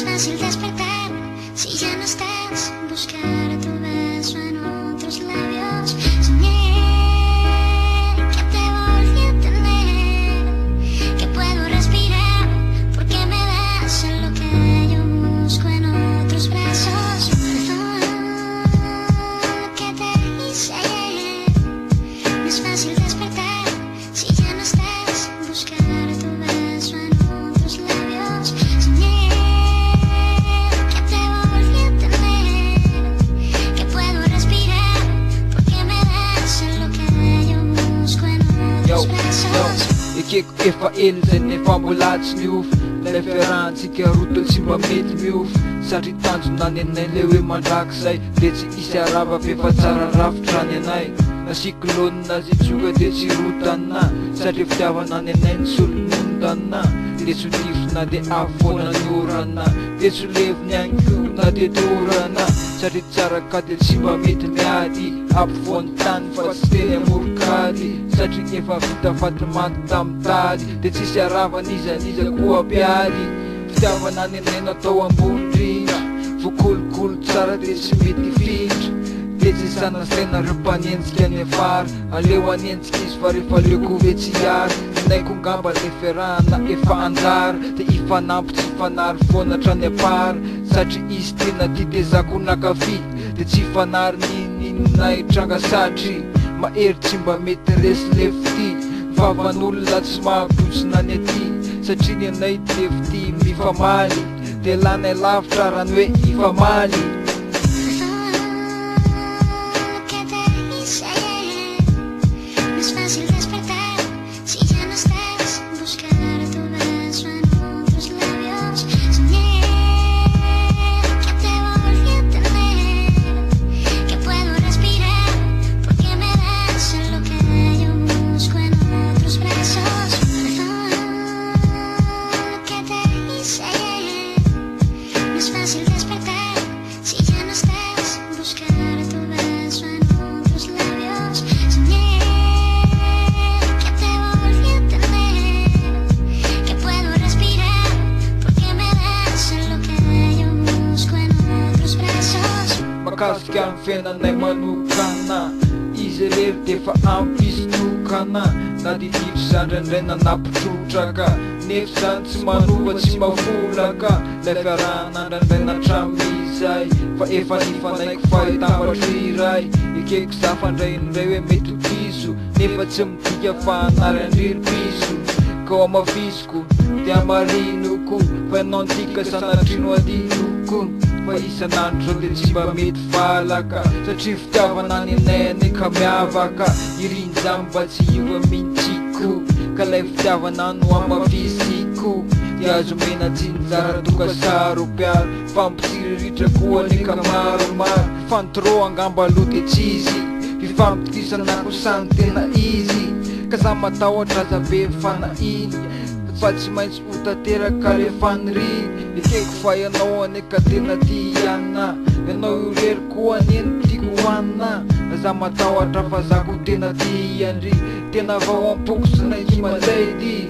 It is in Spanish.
fácil despertar si ya no estás. Buscar tu beso en otros labios. Soñé que te volví a tener, que puedo respirar porque me das lo que yo busco en otros brazos. Lo que te hice ayer. No es fácil despertar si ya no estás. Buscar tu beso en otros labios. Soñé que te volví a tener, que puedo respirar porque me das lo que yo busco en otros brazos. Ekeko efa ela zay nefa mbola tsy niofo. Lay fiarahantsika roto tsy mba mety miofo. Satria tanjona ny anay le hoe mandrakizay de tsy isy arava fefa tsara rafitra ny anay. Nasiko lonina zy tsoka de tsy rotanina, satria fitiavana ny anay ny solonondana. De tsy nifona de afoana ny orana, de tsy leviny any ko na de torana. Satria tsara ka de tsy mba mety miady, ampivoany tany fa tsy teny amorokady. Satria efa vita fatimaty tamy tady, de tsisy aravan'izaniza koa piady. Fitiavana ny anay natao ambondrina, voakolokolo tsara de tsy mety fitra. De tsy sanasena reo mpanenjika ny afara, aleo anenjika izy fa rehefa leoko hoe tsy hiary. Nay ko ngamba le fiarahana efa anjara, de ifanampy tsy fanary foana hatrany apara. Satria izy tena ty de zako nakafy, de tsy fanary nininay tranga satria mahery tsy mba mety resy lefity. Vavan'olona tsy mahabotsina ny aty, satria ny anay lefity mifamaly, de lanay lavitra raha ny hoe ifamaly. No es fácil despertar si ya no estás. Buscar tu beso en otros labios. Soñé que te volví a tener, que puedo respirar porque me das lo que yo busco en otros brazos. Lo que te hice ayer. No es fácil despertar si ya no estás. Buscar tu beso en otros labios. Soñé que te volví a tener, que puedo respirar porque me das lo que yo busco en otros brazos. Makasika amin'ny fiainanay manokana, izy rery defa ampistokana. Na diditry zandranydray nanapitrotraka, nefa zany tsy manova tsy mafolaka. Lay fiarahana ndraindray natramizay, fa efa nifanaiko fahitambatra iray. Ekeko zafandray indray hoe mety ho diso, nefa tsy midika fa hanary andriri-piso. Ka ao amafisiko de amarinoko, fa ianao ndika sanatrino adinoko. Fa isanandro zao de tsy mba mety falaka, satria fitiavana ny anay ka miavaka. Irinja mba tsy iova mintsiko, ka lay fitiavana no amafisiko. De azo mena tsinjara toka saropiaro, fampitsiriritra koa nika maromaro. Fantoro angamba aloha de tsizy, fifampitokisana ko sany tena izy. Ka za matahotra aza be fanahiny, fa tsy maintsy ho tanteraka le faniriny. Ekeko fa ianao aneka tena tiana, ianao irery koa neny tiako hoanina. Za matahotra fa zako tena tiandry, tena vao ampoko sy nay malady.